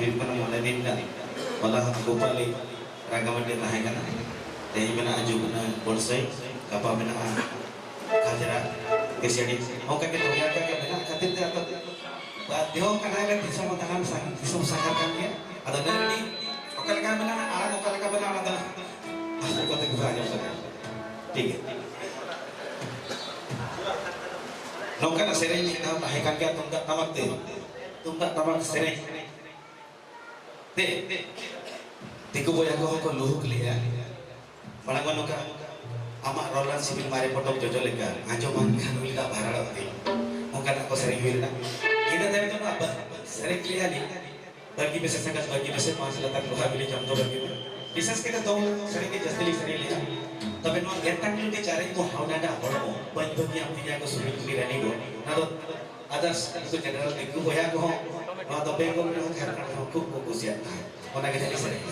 हुई कना मोले दिन का वाला गोपाली रागामंडी ताहें कना तेही मेना आजुकना बोलसई कपा मेना खाजरा केसड़ी ओका के लोया का के मेना खातिर ते अत देहो कना ले दिसम तंगान sang दिसम sangar kan dia ada nadi ओका लगा मेना आला ओका लगा मेना ada aku kata ke aja saja ठीक है nongka na sereng ni tahu tahekan ke tunggak tamak sereng te tiku boya ko luhuk liya Malang ka amak rolan sibil mari potong jojo lega ngajo mangkan ulika baralati mungkin aku sering wirna kita tahu itu apa sering lihat nih bagi besar sangat bagi besar masalah tak luha bili jam bagi bisa kita tahu sering sering lihat tapi no getang itu cari mau how nada apa banyak yang punya aku sulit kirani go nado others itu general tiku boya ko no tapi ko no karena aku fokus ya mana kita jadi sering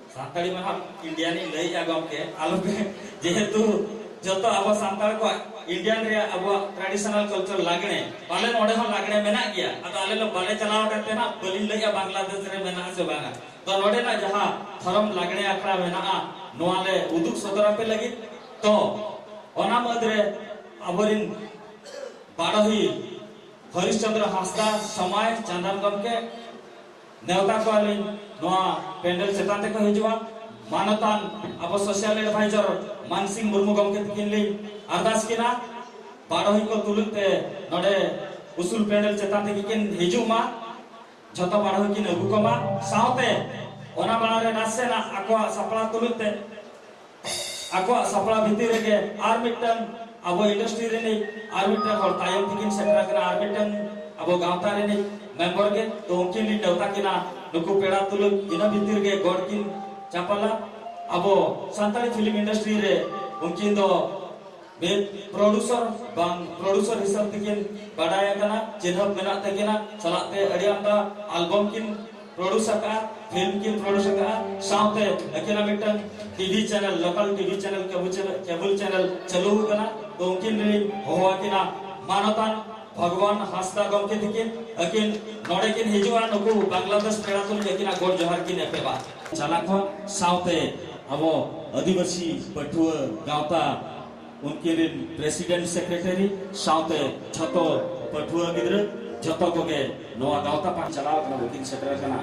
Santali maham Indian ini lagi agam ke, alumni jehetu joto abo santal ko Indian ria abo traditional culture lagne, balen ode hon lagne mena gya, atau ale lo bale chalaw karte na balin lagi Bangladesh re mena ase banga, to ode na jaha thorom lagne akra mena a, noale uduk sodora pe lagi, to ona madre aborin पाड़ही Harishchandra Hansda समय चांदन गमके नेवता को आलिन नोआ पेंडल चेतान ते को हिजुआ मानतान अब social adviser Mansingh Murmu गमके तकिनली अरदास किना पाड़ही को तुलते नोडे उसूल पेंडल चेतान ते किन हिजुमा झतो पाड़ही किन अगुकमा सावते ओना बाणारे नासेना आको सपड़ा तुलते आको सपड़ा भीतर के आर मिटन अब इंडस्ट्री रे नहीं आर मिटन और तायम तिकिन सेटरा कना आर मिटन अब गांवता रे नहीं मेंबर के तो उनकी ली देवता किना नुकु पेड़ा तुलु इना भीतर के गॉड किन चापला अब संताली फिल्म इंडस्ट्री रे उनकी दो बे प्रोड्यूसर हिसाब तिकिन बाडाया कना चिन्हब मेना तकिना चलाते अडियामदा एल्बम किन प्रोड्यूसर का फिल्म की प्रोड्यूसर का साउथे अकेला mitten TV channel local TV channel cable channel चालू कना तो उनकिन रे होवा किना मानतान भगवान हास्ता गमके दिकिन अकिन नोडे किन हिजुआ नुकु बांग्लादेश पेड़ा तुल जकिना गोड जोहार किन एपेबा चालाको साउथे अबो आदिवासी पठुआ गावता उनके रे प्रेसिडेंट सेक्रेटरी साउथे छतो पठुआ गिद्र जतो कोगे नोआ गावता पा चलाव कना बुकिंग सेटर कना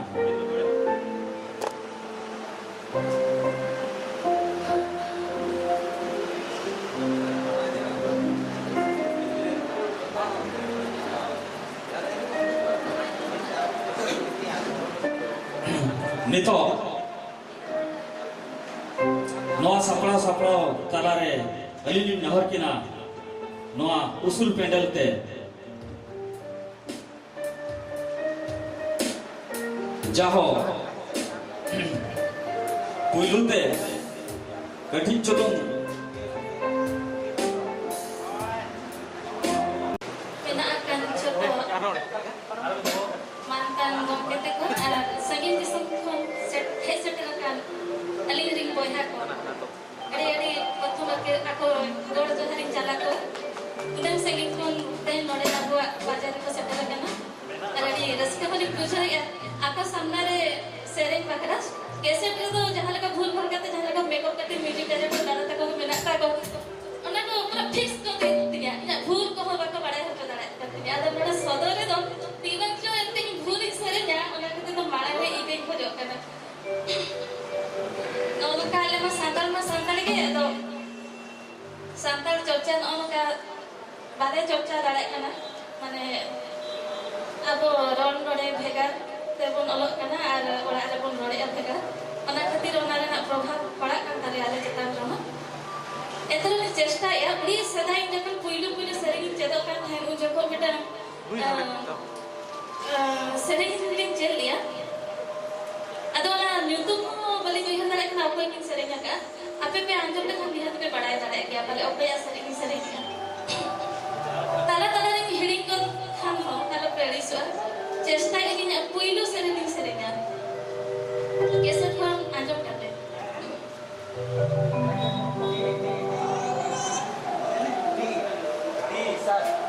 नितो नोआ सपड़ा तलारे अलिली नहर किना नोआ उसूल पेंडल ते जाहो पुइलुते कठिन चुतुंग mantan gomke te ko sagin disam khon set he set kan ali ring boy ha ko ade pathum ke ako gor jo haring chala ko udam sagin khon te node agwa bazar ko set kana ade raska bali puja ya aka samna re sereng bakra cassette रे तो जहां लगा भूल भर करते जहां लगा makeup करते म्यूजिक डायरेक्टर गाना तक को मेना का को ओना को पूरा फिक्स को दे दिया या भूल को होबा को बड़े होके दाड़ा करते या तो मेरा सदर रे तो तीन जो एते भूल सरे या ओना के तो मारा रे इके को जो करना तो काले में संताल के तो संताल चर्चा ओना बारे चर्चा दाड़ा करना माने अब रन रोडे भेगा तेबन अलग कना आर ओरा रे बन रोडे अथेगा ओना खातिर ओना रे प्रभाव पड़ा कान तारे आले चेतान रहा एतरो ने चेष्टा या बड़ी सदाई जखन पुइलु सेरेंग चेदो कान है उ जको बेटा सेरेंग सेरेंग चल लिया अदो ओना यूट्यूब बलि कोई हंदा रे कना कोई किन सेरेंग का आपे पे आंजम ले खान बिहात पे बड़ाय दाड़े गया भले ओपे या सेरेंग तारा रे हिडिंग को खान हो तारा पेड़ीसवा चेष्टा ini nak puilu sering kesan kan anjam kate ता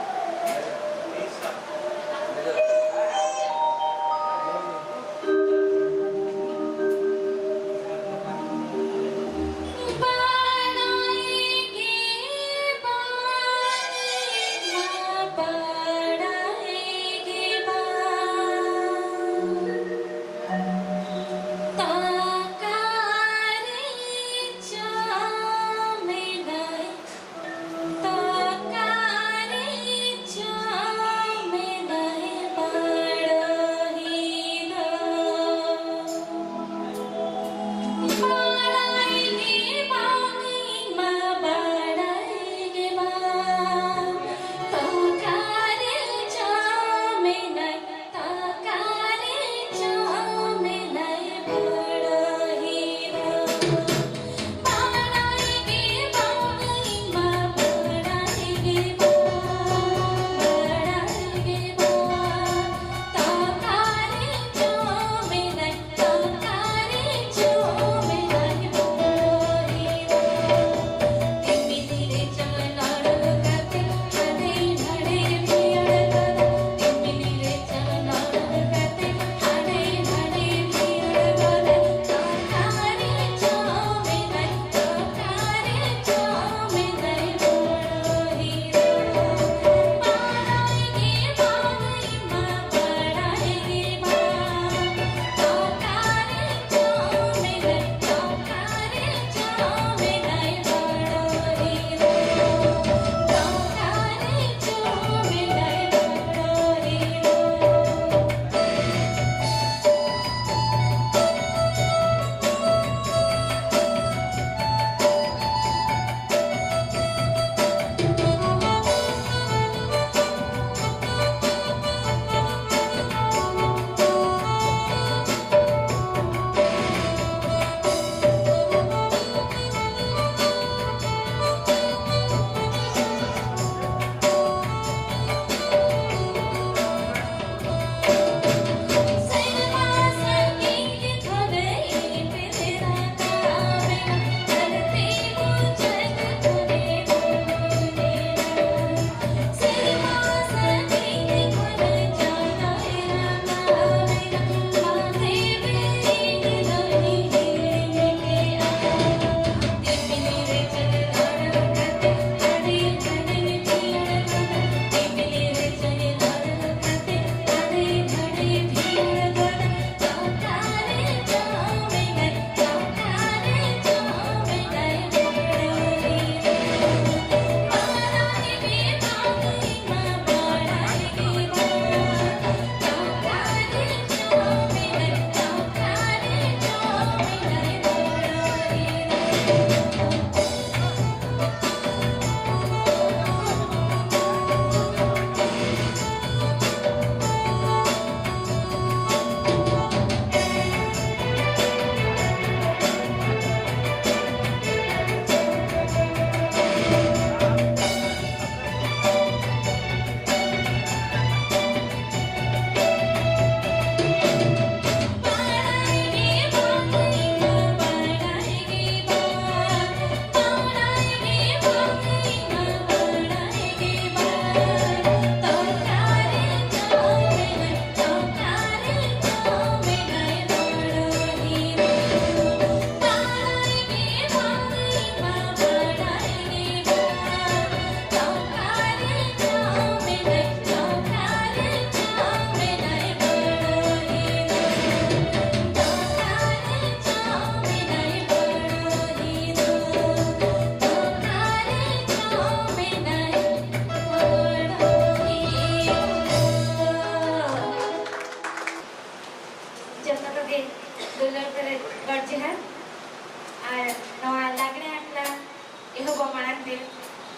एहब माड़ांग दिन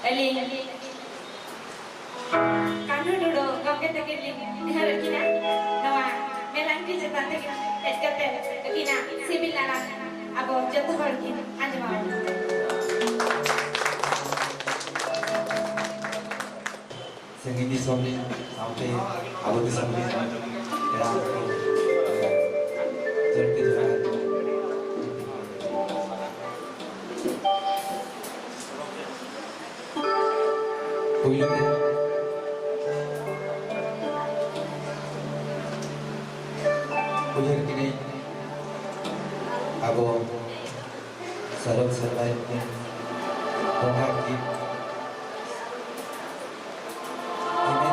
अली कान्हू डुडो गंगे तक निहार किना नवा मेलान की जता तक हेज करते किना सिविल नाला अब जतो हर की आजमा Sengini somni sampai abu di sampai era jadi juga punya kini abu sarung sarung penghargaan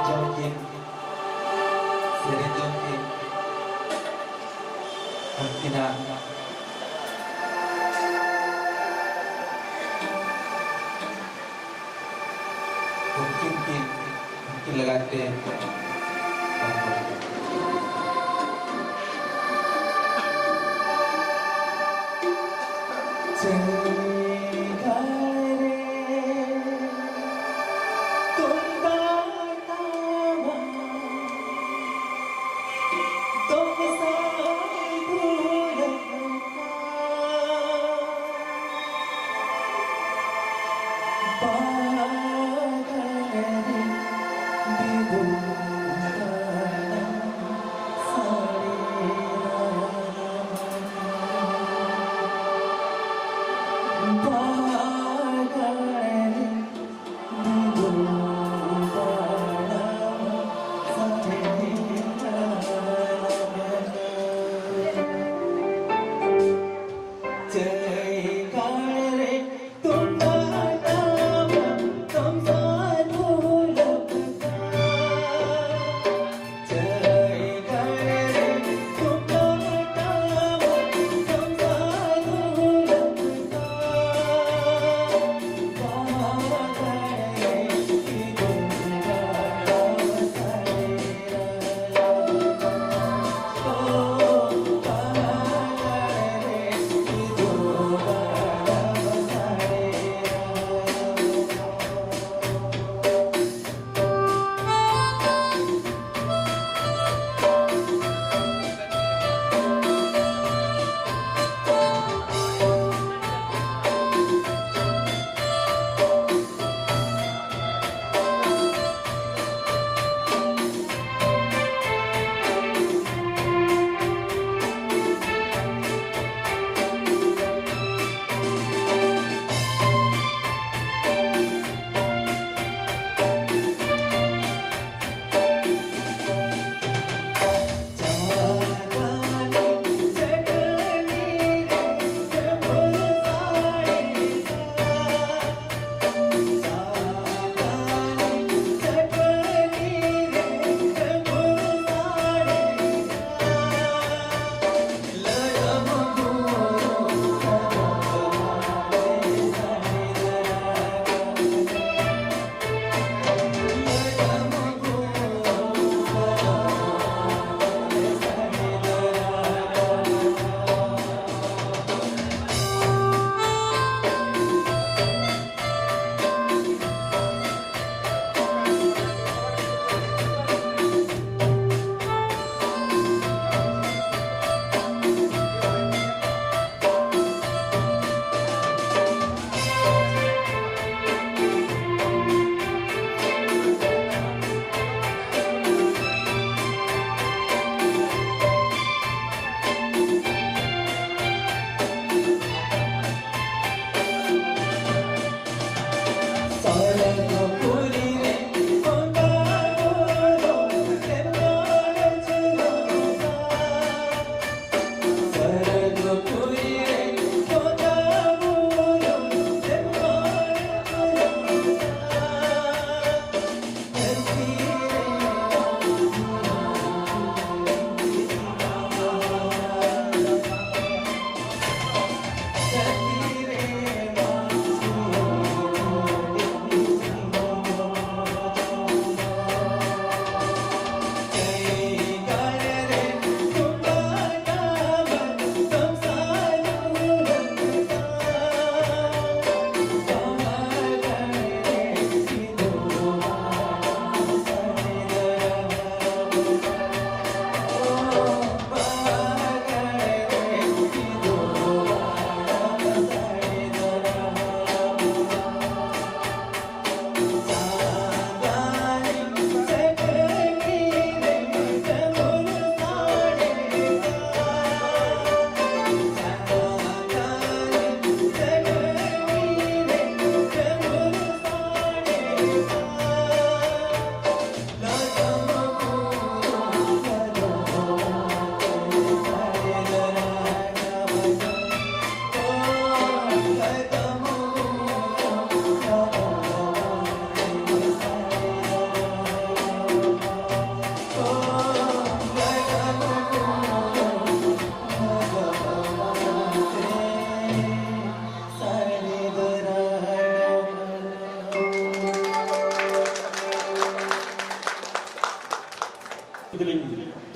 Jongkin, Seri Jongkin, Angkina, mungkin लगाते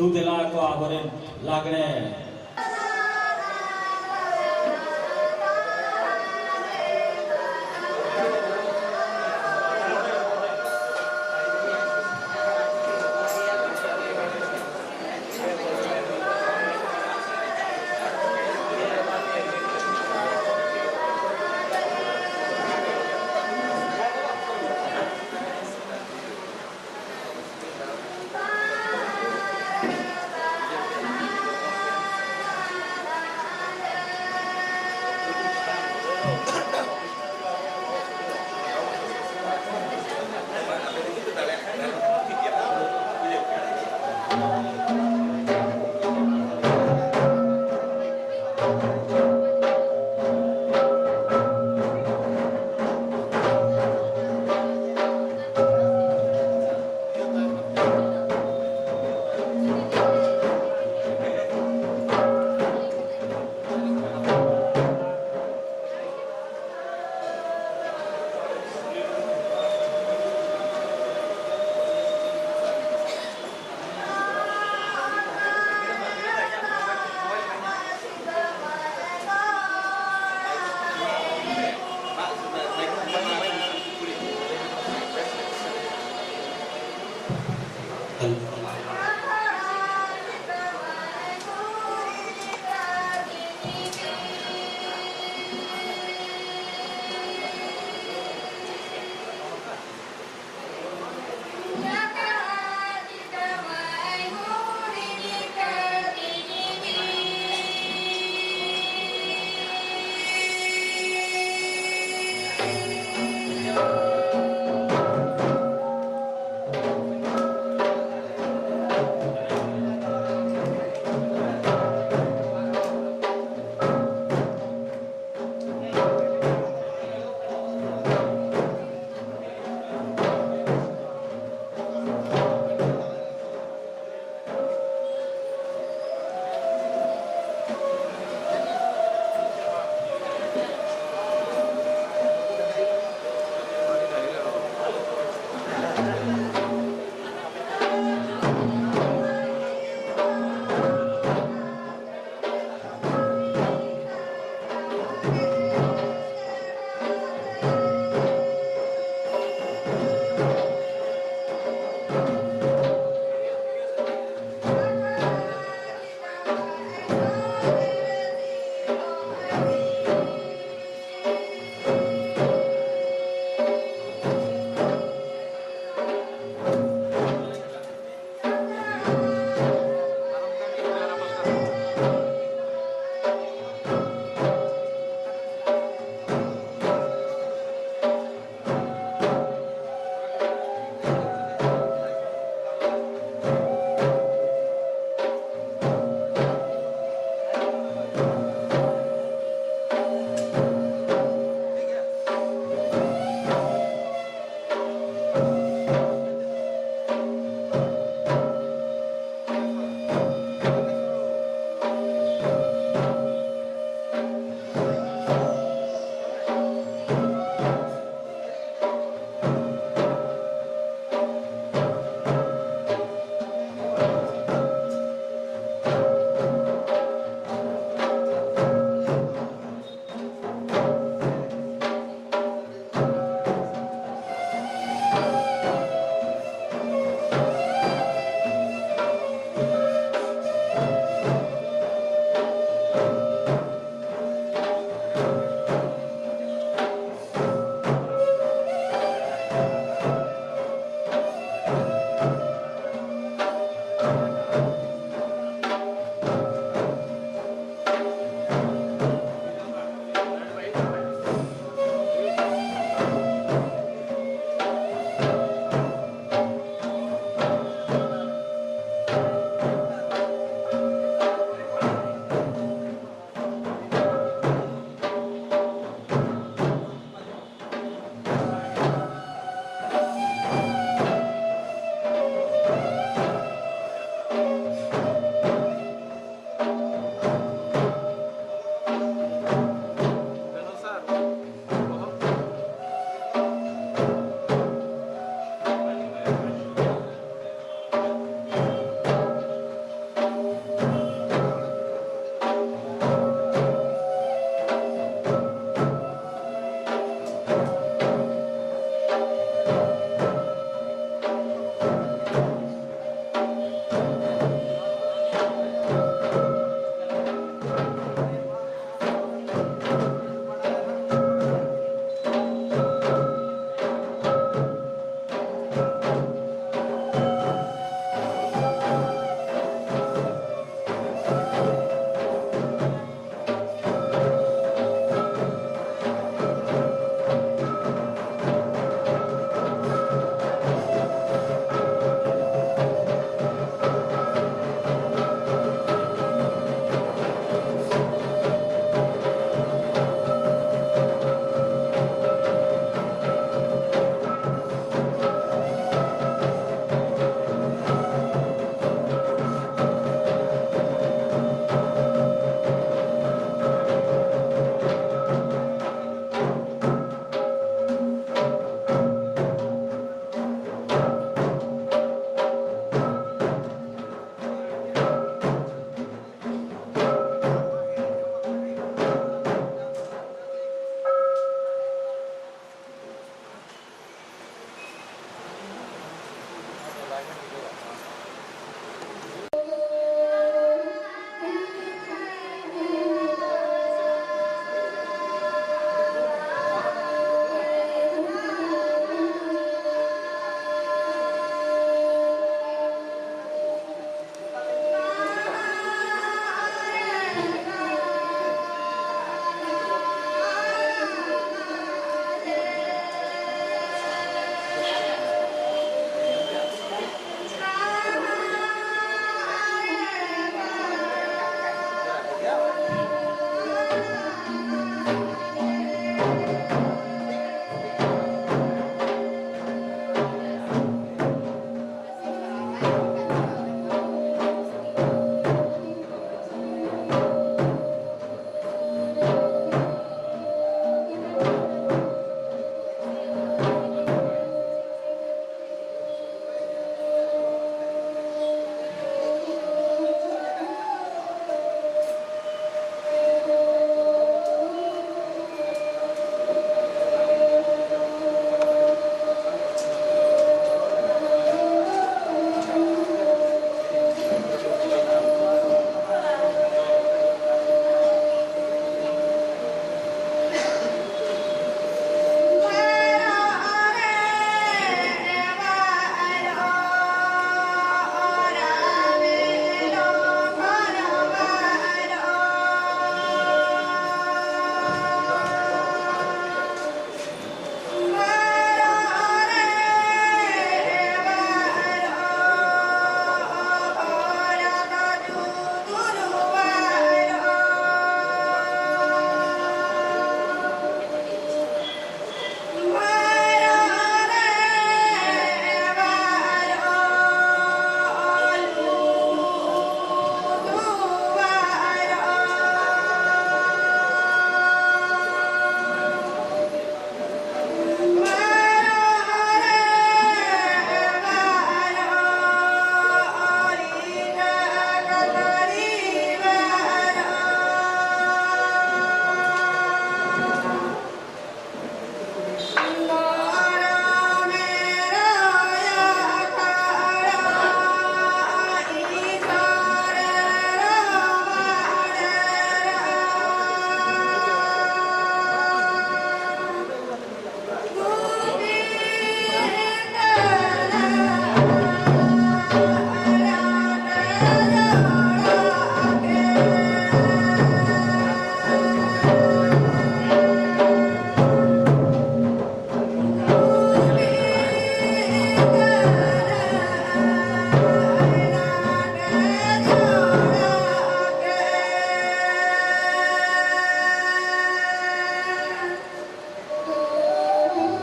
तू दिला को आबरेन लागणे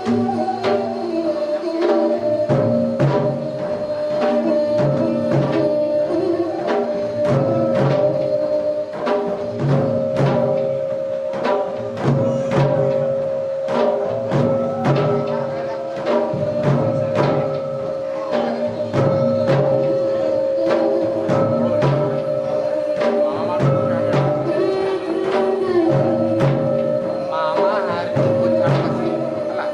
Mama hari jemput kan pasti. Alah,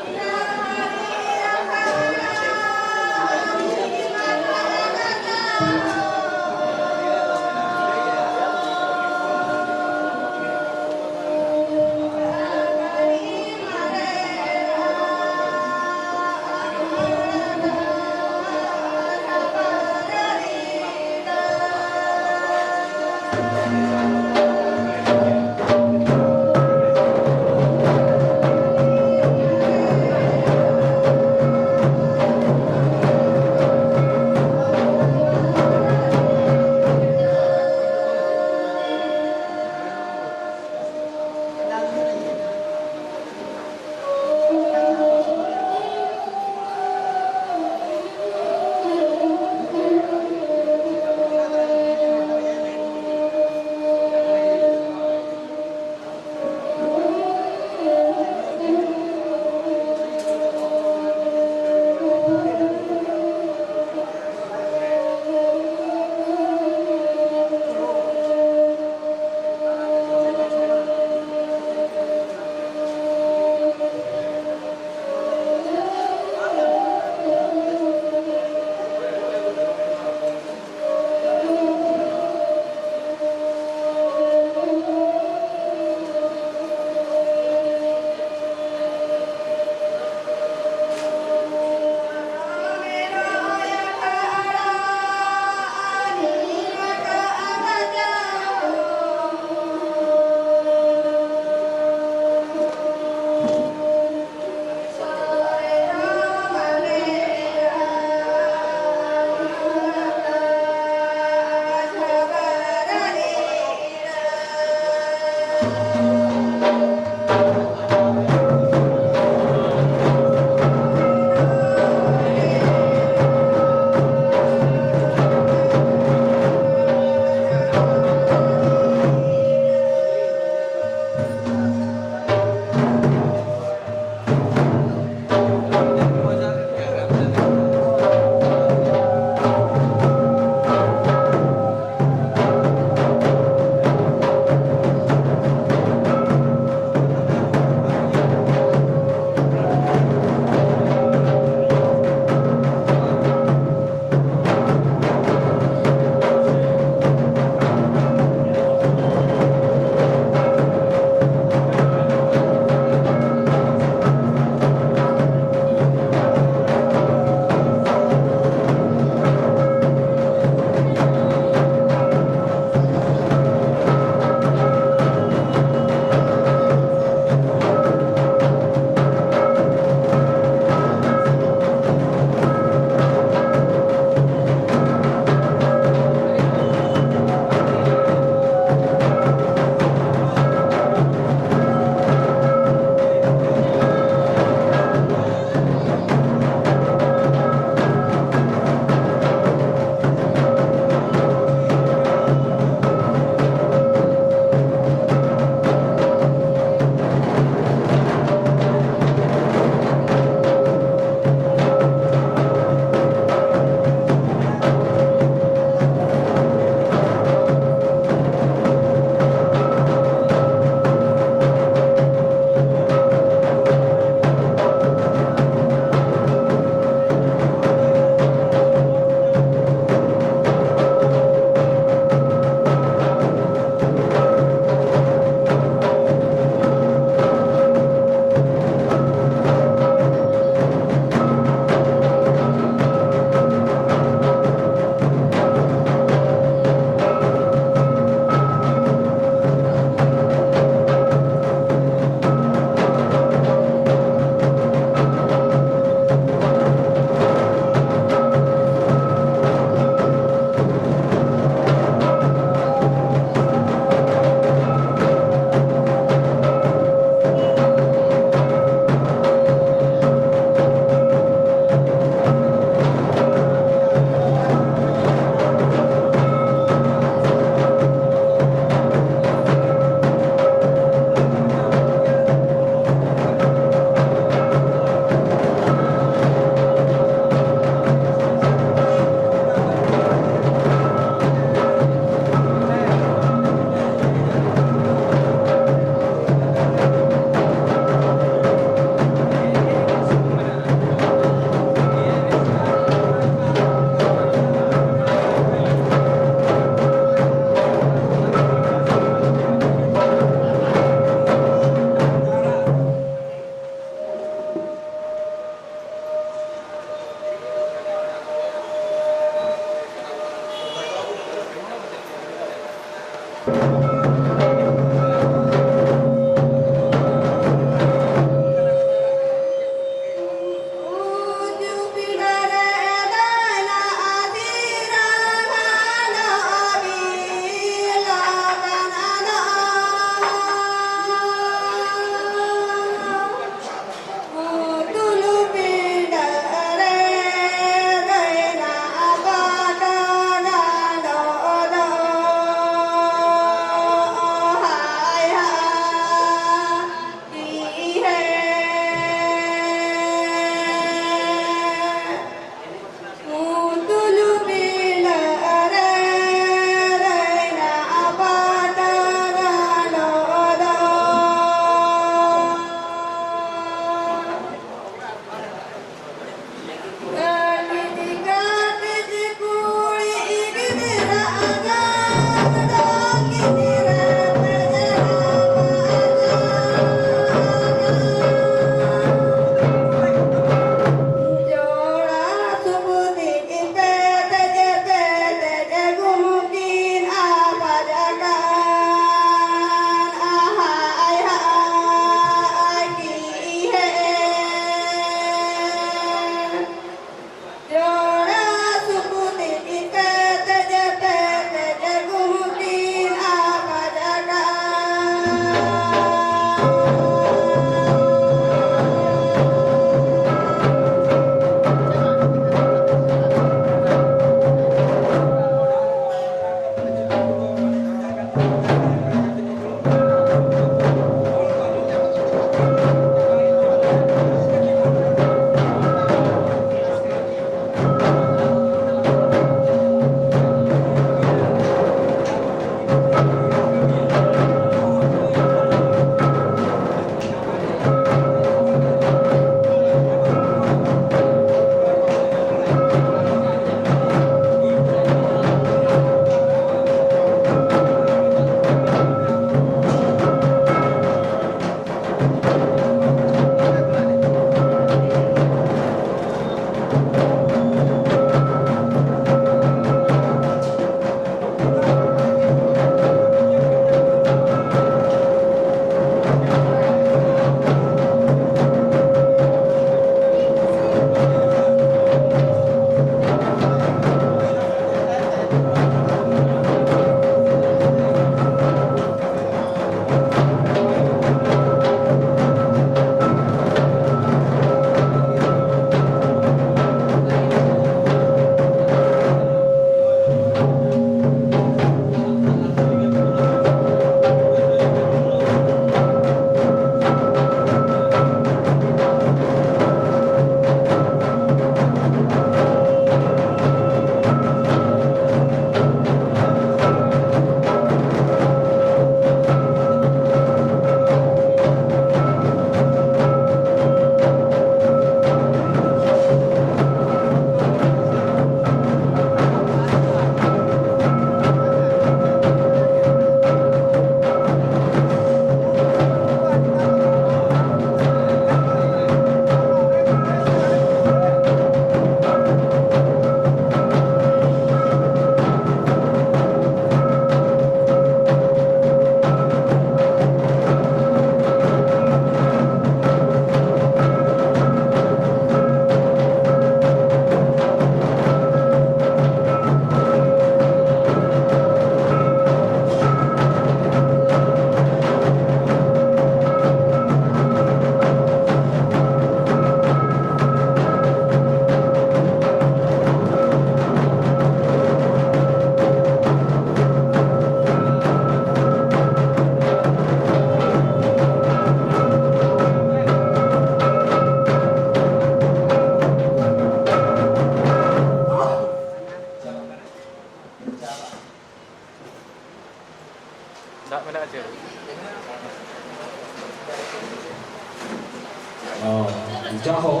jaho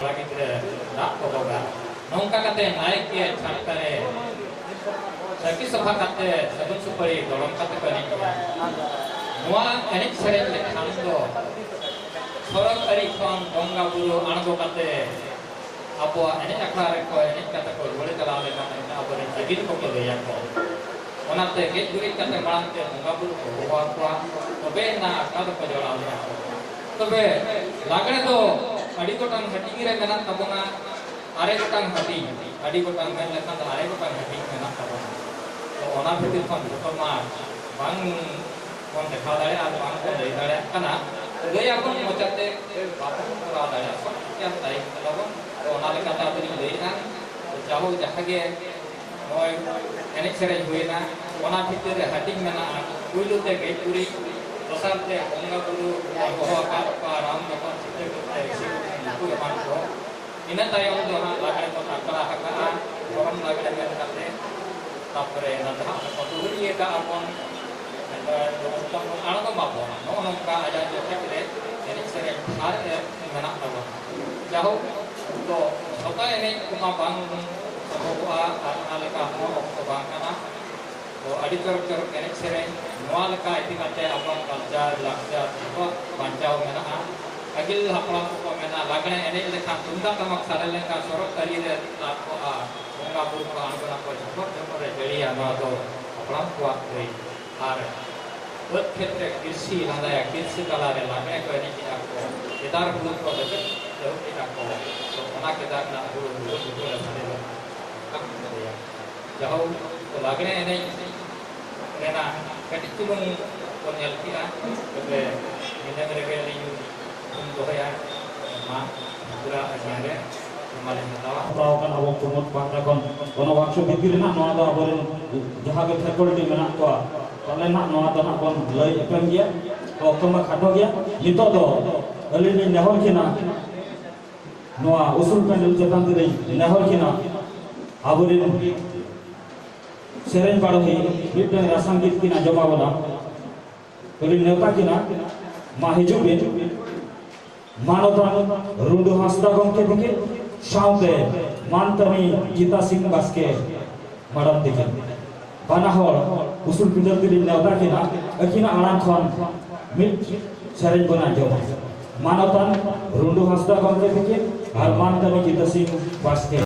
lagi tidak nak boga nongka kate naik ke chantare saki sabha kate sabun supari dolong kate kani noa enik seren le khando sorok ari kon donga buru ango kate apo enik akhare ko enik kate ko role kala le kate apo ne jigit ko ke ya ko ओनाते गेट गुरी कते मांगते बंगा बुरु को होवा को तबे ना आका दो जोड़ा लिया तबे लागणे तो अड़ी गोटांग हटिंग रे मेना तबोना आरे गोटांग हटिंग अड़ी गोटांग मेन लेखा तो आरे गोटांग हटिंग मेना तबोना तो ओना भितर खन जतो मा बांग कोन देखा दाड़े आ बांग को लई दाड़े कना लई आपन मोचाते बापन करा दाड़े सब क्या ताई तबो तो ओना लेका ता तरी लईना जाहो जहागे नय एने सेरे हुइना ओना भितर हटिंग मेना पुइलु ते गेट गुरी दोसार ते बंगा बुरु होवा का राम जपन चिते करते सिगु को एमान को इन तायम जो हा लागणे को आकड़ा हका गरम लागणे मेन करते तापरे नधा को दुरिए का अपन आणो मापना नो नोका आजा जो केले एने सेरे हार मेना तबो जाहो तो सता एने कुमा बांग सबोआ आना लेका हो तो बांग kana तो अड़ी चोर एने सेरे नोआ लेका इति काते अपन कल्चर लाक्चर को बांचाव मेना अगिल हपलाम को मेना लागणे एने लेखा तुंदा तमक सारे लेका सरक तरी रे लाको आ बंगा बुरु को आंगना को झपट रे जड़िया नो तो हपलाम को आई आर बद क्षेत्र कृषि लादाया कृषि कला रे लागणे को एने की को केदार बुरु को लेके जो की को तो ओना केदार ना बुरु बुरु सारे कम करे जाहो तो लागणे एने रेना कटी चुलुंग को नेल किया तबे मिने रे लिंग तुम दोया मा पूरा अजारे माले हतावा तावkan abo pumut pangkon ono waktu bikirina noa da aborin jahaga faculty mena ko tale na noa da bon lei epem dia ko koma khato dia nito do alini nehor kina noa usul panel jetan dire nehor kina aborin sereng padohi bidang rasangit kina joma bola kali neuta kina ma hijubin मानवता रुंडू हंसदा गमके दिखे साउते मानतनी Gita Singh Baske madam दिखे बाना हर उसूल पिंडर दिली नेवता किना अकिना आराम खन मिट सेरेन बना जो मानवता रुंडू हंसदा गमके दिखे और मानतनी गीता सिंह बास्के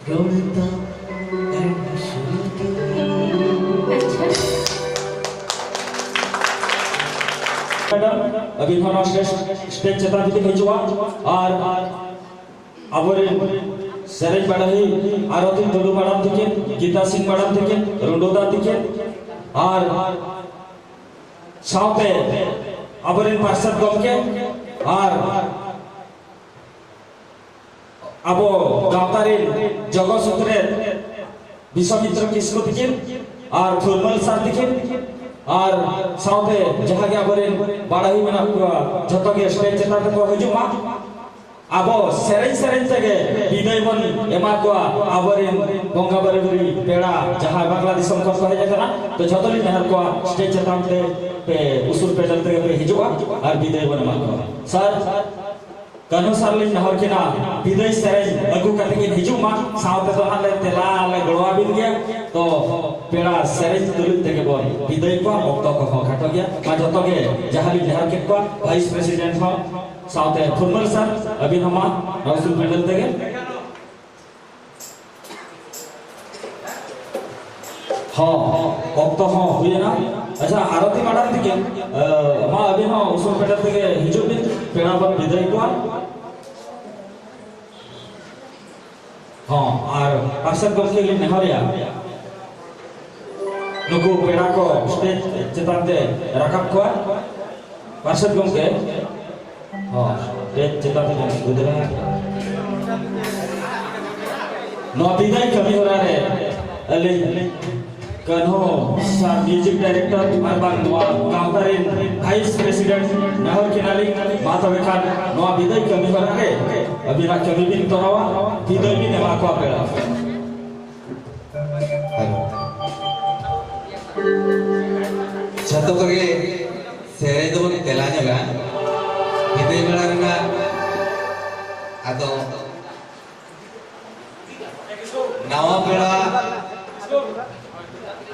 रोता करना शुरू की अच्छा अभी हम स्टेज चेता भी भेजुआ और अबरे सेरेज बड़ाही आरती टुडू मैडम थी गीता सिंह मैडम थी रुंडोदा थी और साउते अबरे पार्षद गमके और अबो गावतारी जगह सूत्रे विश्वमित्र किस्मु थी और फुलमल सर थी और साउते जहां के अबरे बड़ाही मेना जतो के स्टेज चेता को हजुमा आबो सेरेन सेरेन तगे विदाय बन एमा को आबरेन बंगा बरेबरी पेड़ा जहां बांग्लादेश को कहे जाना तो जतली मेहर को स्टेज चेताम ते पे उसूर पेडल तगे पे हिजुआ और विदाय बन मा को सर कनो सरली नहर किना विदाय सेरेन अगु कते के हिजुमा साउते तो हाले तेला ले गड़वा बिन गया तो पेड़ा सेरेन तुलुत तगे बोल विदाय को ओक्तो को खाटो गया मा जतो के जहां भी मेहर के को वाइस प्रेसिडेंट हो साउथे फुलमल सर अभी हम रसूल पेडल तगे हाँ ओक्तो हाँ हुए ना अच्छा आरती मैडम थी माँ अभी हाँ उसूल पेडल तगे हिजो भी पेड़ा पर विदाय को हाँ और पार्षद गम के लिए नेहरिया नुकु पेड़ा को स्टेज चेतांते रखा को पार्षद गम के हाँ स्टेज चेतांते जन गुजरा नौ विदाय कमी हो रहा है अले कन्हो सर म्यूजिक डायरेक्टर अरबान नवा काउंटरी वाइस प्रेसिडेंट नहर किनाली माता बेखान नवा विदाय कमी हो रहा है अभी ना कमी भी तोरावा विदाय भी नेवा को पेड़ा जतो करके सेरे दो तेला जगा विदाय बेला रंगा आतो नवा पेड़ा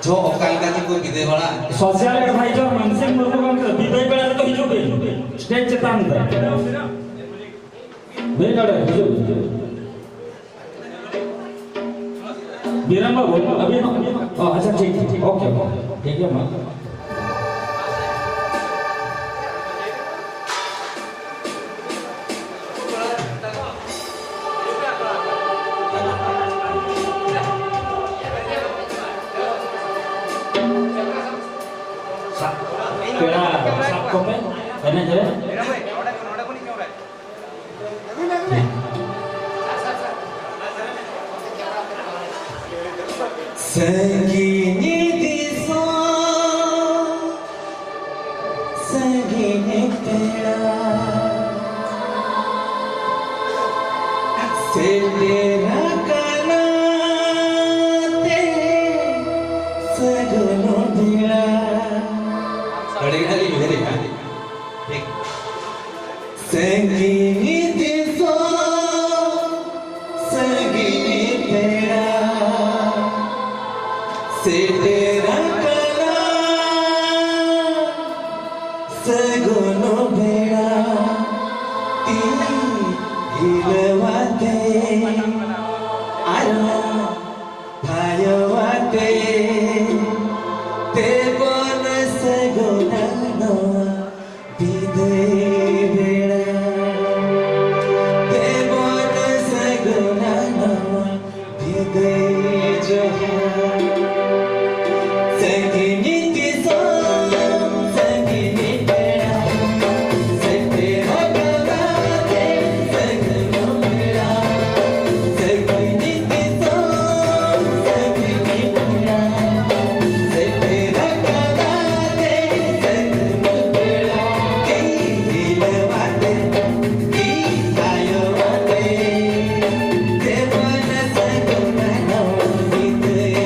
जो अकाल का को विदाय बेला सोशल एडवाइजर मनसे मुर्मू का विदाय बेला तो हिजो बे स्टेज चेतान दे बेगड़े हिजो बीरम बाबू अभी अच्छा ठीक ओके ठीक है मां पेड़ा सब को में एने जे संगीनी दिसो संगीनी पेड़ा से तेरा काना ते सगनो दिला अड़े डाली मेरे ठीक संगीनी दिसो संगीनी पेड़ा से तेरा काना सगनो बेड़ा ती हिलवाते आरो भायवाते ते बन सगोना नवा विदाय बेड़ा ते बन सगोना नवा विदाय जहा संगीनी दिसो संगीनी पेड़ा से तेरा काना ते सगनो बेड़ा संगीनी दिसो संगीनी पेड़ा से तेरा काना ते सगनो बेड़ा की हिलवाते की आयोवाते ते बन सगोना नवा विदाय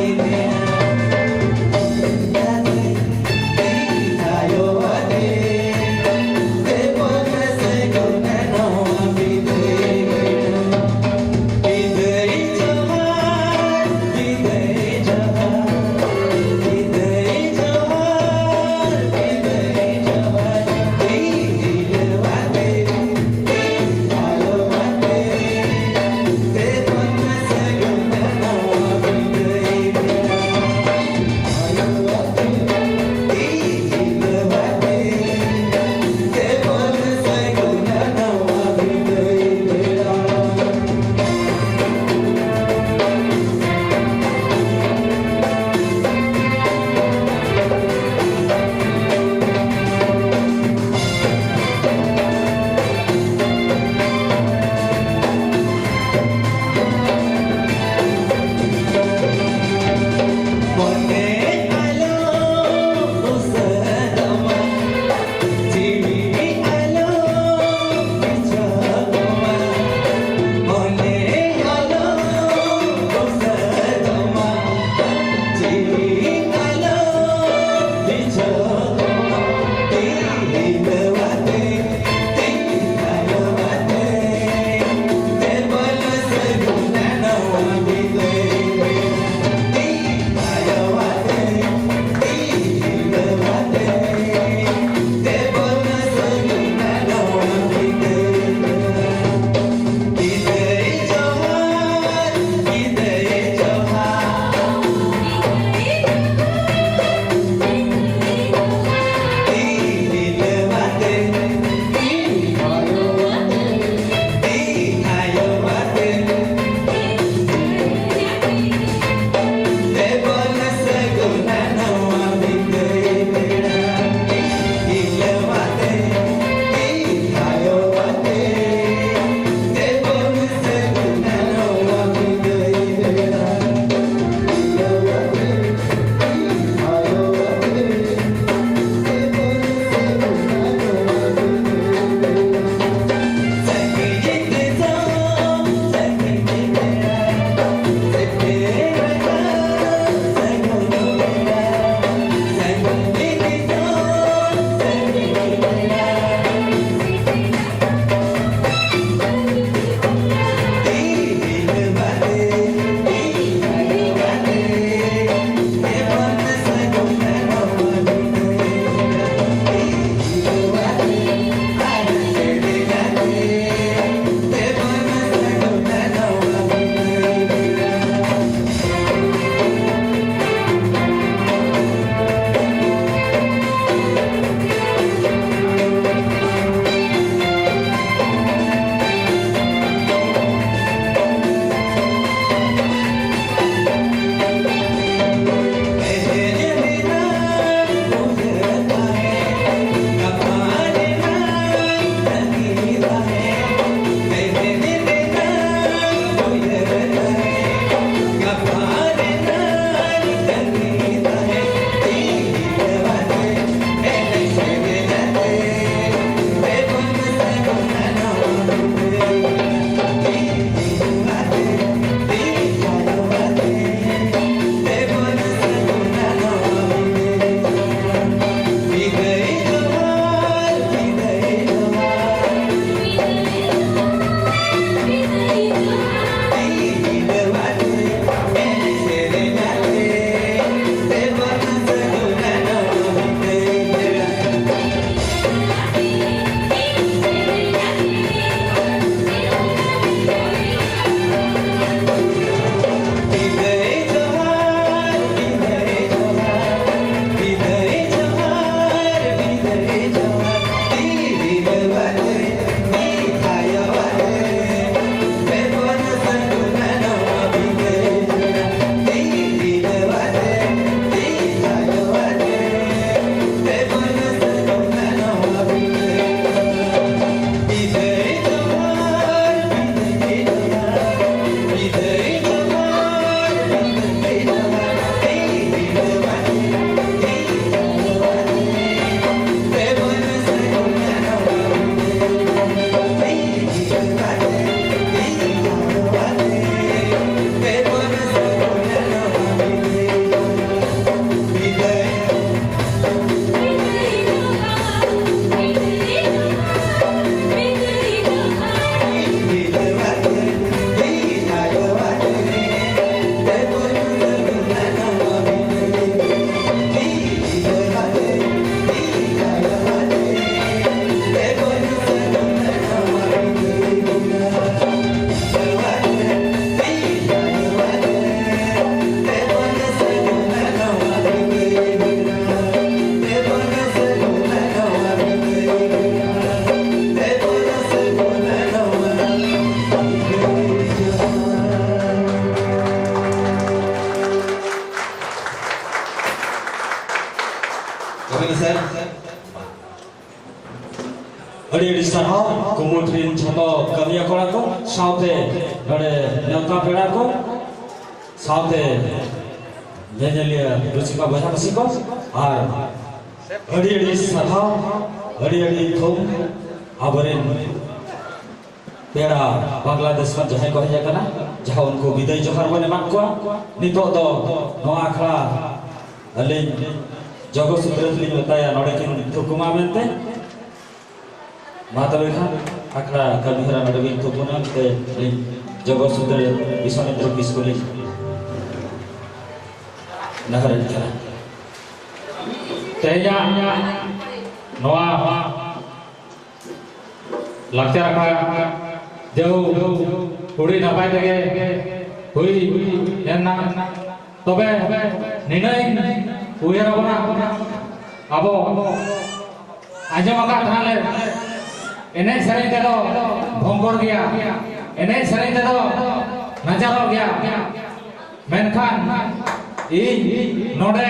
sarhau kumutrin jhato kamiya kora ko saute node neuta peda ko saute nyanyalia rusika boya masiko ar adi sarhau adi thum abarin peda Bangladesh kan jahai ko heja kana jaha unku biday johar bone mak ko nitok do no akhla alin jago sutrat li metaya node kin thukuma mente माता बेखा आखड़ा कमिहरा नडबिन थुपुना ते जगह सुंदर विश्वामित्र किसकुली नहर करा तेजा नवा लाक्चर का देव पुड़ी नपाय तेगे हुई एना तबे निर्णय उयरा बना अबो आजम का थाले एने सरे ते दो भंगोर गया एने सरे ते दो नजारो गया मेनखान इन नोडे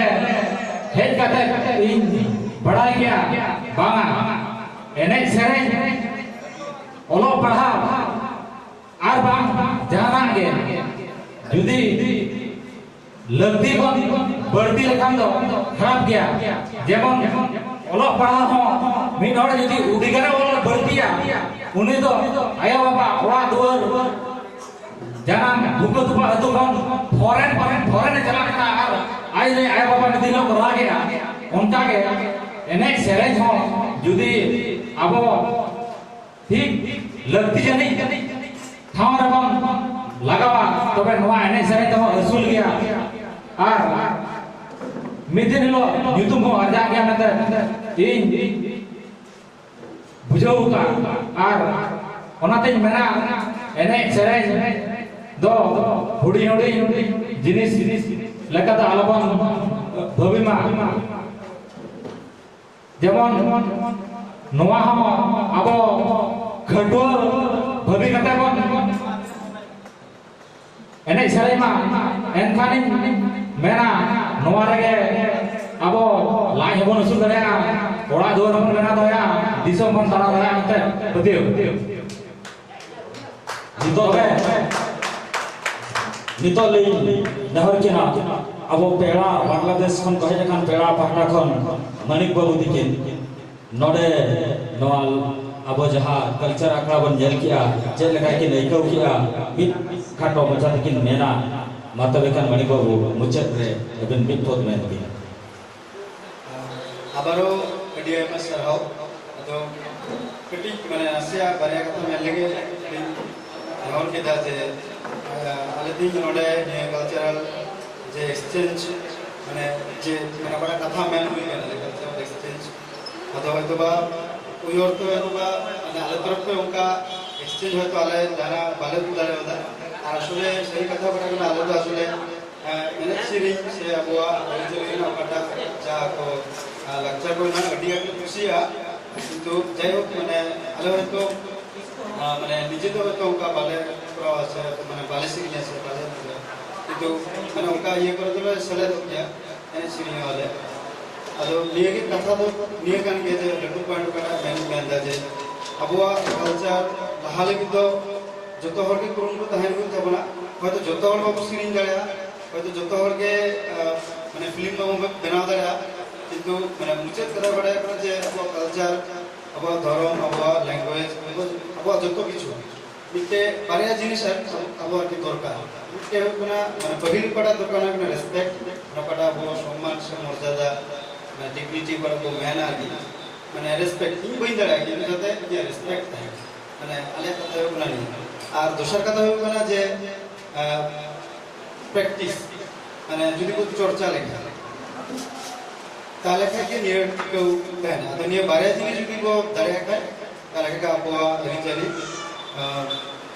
हेज कते इन बड़ाई गया बांगा एने सरे ओलो पढ़ा आर बांग जाना गे जुदी लगती बन बढ़ती लेखान दो खराब गया जेमन ओलो पढ़ा हो मिन हड़ जुदी उडिगरे ओलो बढ़तिया उनी दो आया बाबा ओड़ा दुआर जाना भूको तुपा अतु कौन फॉरेन चला कना आर आई रे आया बाबा ने दिनो करा गया उनका के एने सेरेज हो जुदी अब ठीक लगती जनी थाव रबम लगावा तबे नवा एने सेरेज तो रसूल गया आर मिदिन लो युतुम हो आजा गया नते इन बुझाऊ का आर ओनाते मेना एने सेरेज दो हुडी हुडी जिनिस लेका दा आलबन भविमा जेमन नोवा हम आबो घटो भवि कते बन एने सेरेज मा एनखानी मेना नोवा रेगे आबो लाई हबन उसूल दरेया ओड़ा दुआर हबन मेना दया दिसम बन तारा दया मते पतियो जितो बे नितो ले नहर के ना अब पेड़ा बांग्लादेश खन कहे जखान पेड़ा पहटा खन मानिक बाबू दिकिन नोडे नोल अब जहा कल्चर आखड़ा बन जेल किया जे लगा कि नैकौ किया मित खाटो मचा दिकिन मेना माता बेखान मानिक बाबू मुचत रे एबन मित थोत मेन बि आबारो एडीएम सरहाव तो कटी माने आसिया बारिया कथा मेन लगे नोन के दाते आले दिन नोडे ने कल्चरल जे एक्सचेंज माने जे माने बड़ा कथा मेन हुई है कल्चरल एक्सचेंज अथवा तो बा उयोर तो बा माने आले तरफ पे उनका एक्सचेंज है तो आले जाना बाले उदारे होता আর আসলে সেই কথা বলা গেলে আলো তো আসলে এনএফসি সে আবুয়া রিজেন ওকাটা যা কো লাকচার কো না আডিয়া খুশিয়া কিন্তু যাই হোক মানে আলো হয়তো মানে নিজে তো হয়তো উনকা বালে করা আছে মানে বালে শিখলে আছে বালে কিন্তু মানে উনকা ইয়ে করে দিলে সেলে দিয়া এনএফসি নিয়ে वाले আলো নিয়ে কি কথা তো নিয়ে কান গে যে লটু পয়েন্ট কাটা মেন গান্দা যে আবুয়া কালচার লাহালে কিন্তু जो हर के कुरुमुटु तहन गुन तबना हयतो जतो हर बाबू सिरिन दाड़ा हयतो जतो हर के माने फिल्म बाबू बनाव दाड़ा किंतु माने मुचेत कथा बड़ा करा जे अब कल्चर अब धर्म अब लैंग्वेज अब जतो किछु मिते बारिया जिनिस अब के दरकार के होना माने पहिल पड़ा दरकार ना रेस्पेक्ट ना पड़ा अब सम्मान से मर्यादा माने डिग्निटी पर को मेहना की माने रेस्पेक्ट इ बइन दाड़ा कि जाते ये रेस्पेक्ट है माने आले कथा होना नहीं আর দোসর কথা হইব না যে প্র্যাকটিস মানে যদি কোনো চর্চা লেখা তাহলে থেকে নিয়ে কেউ দেয় না তো নিয়ে বাইরে জিনিস যদি কেউ দাঁড়িয়ে খায় তাহলে কে আবহাওয়া রিচারি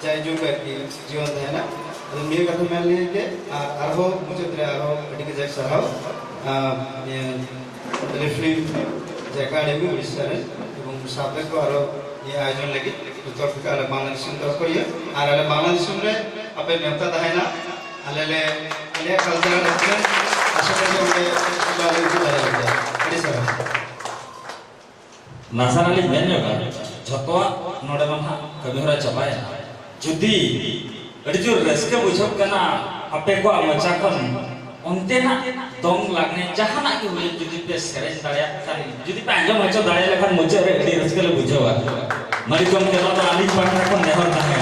যাই যোগ আর কি জীবন দেয় না তো নিয়ে কথা মেন লিয়ে আর আরো মুচেত্রে আরো এটিকে যাই সারাও রেফারি যে একাডেমি উড়িষ্যারে এবং সাবেক আরো ये आयोजन लगी उत्तर के अलग बांग्लादेश तरफ को ये और अलग बांग्लादेश में अपने नेता दाहिना अलग अलग कल्चरल एक्सचेंज आशा करते हैं कि अलग अलग तरह के ऐसे सर नासाराली मेन्यू का झतवा नोडे मा कमी हरा चबाय जुदी अड़ी जो रस्के बुझब कना अपे को मचा खन onte na dong lagne jahana ki huye judi pe seren daya kan judi pe anjom acho daya lekhan moche re edi raske le bujhawa mari kom ke to ali patna kon nehor tahe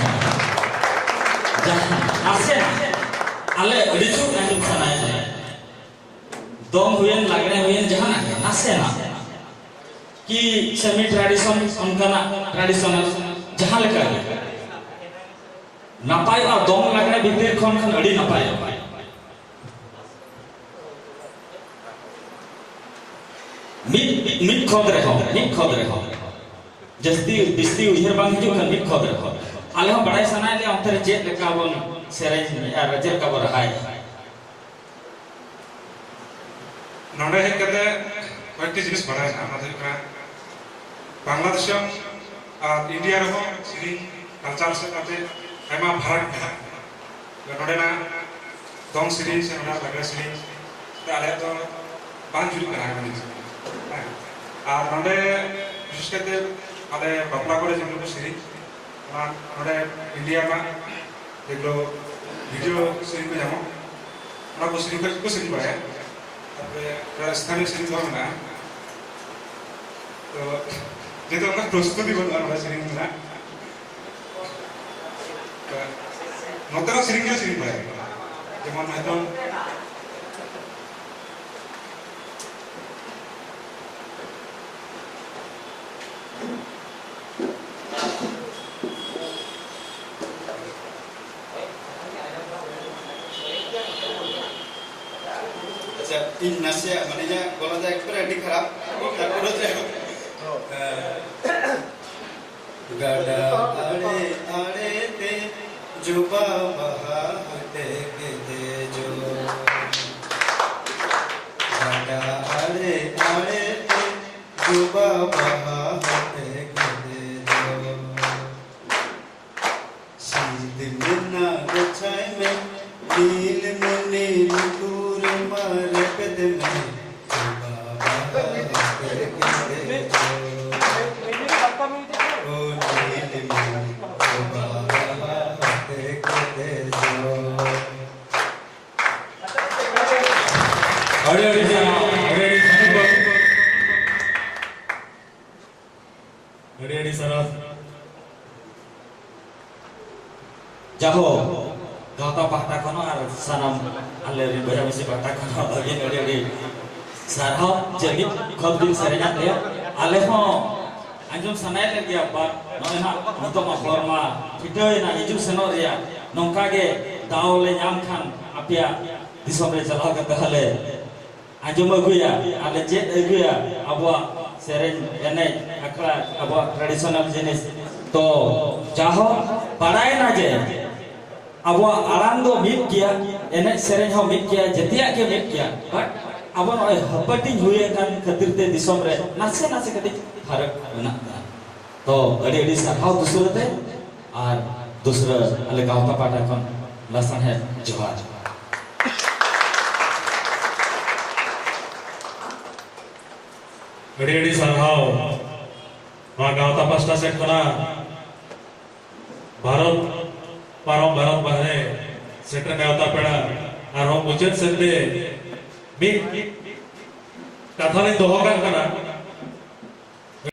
jahan ase ale edi chu anjom sanay dong huyen lagne huyen jahana ase na ki semi tradition onkana traditional jahan leka napay a dong lagne bhitir khon khan adi napay mid khod reho jasti bisti uher bang hiju kan mid khod reho ale ho badai sanai le ontere jet leka bon sereng ar rajer ka bor hai nonde he kate koyekti jinis badai na amade kana bangladesh ar india reho siri culture se kate aima bharak mena nonde na dong siri se na lagre siri ale to bang juri kana ni আর নডে বিশেষ করে আলে বাপলা করে যেগুলো সিরি নডে India মা যেগুলো video সিরি को যেমন ওরা को সিরি को সিরি করে তারপরে স্থানীয় সিরি করে না তো যেহেতু আমরা প্রস্তুতি করতে আমরা সিরি না নতরা সিরি করে যেমন হয়তো इन नसिया माने जा गला जा एकबारे एडी खराब तारपरे जे गाडा आड़े आड़े ते जुबा बहा होते के दे जो गाडा आड़े आड़े ते जुबा बहा होते के दे जो सीध मिना गछाय में नील में नील jaho gauta pahta kono ar sanam ale ri baya misi pahta kono agin ade sarhau jadi khobdin serenya le ale ho anjum sanai le gya ba noi ha mutom forma fitoi na hijuk seno ria nongka ge daw le nyam khan apia disom re chala ka tahale anjum aguya ale jet aguya abwa sereng enai akra abwa traditional jenis to jaho padai na je abwa arang do mit kia enai sereng ho mit kia jetia ke mit kia but abwa noi hapating huye kan khatir te disom re nase nase kati farak mena to adi sarhau dusrate ar dusra ale gauta pata kon lasan hai johar adi sarhau ma gauta pasta set kona Bharat पारम Bharat बाहरे shutter गावता पड़ा और हम मुझे से मी कथा ने दोहरा करना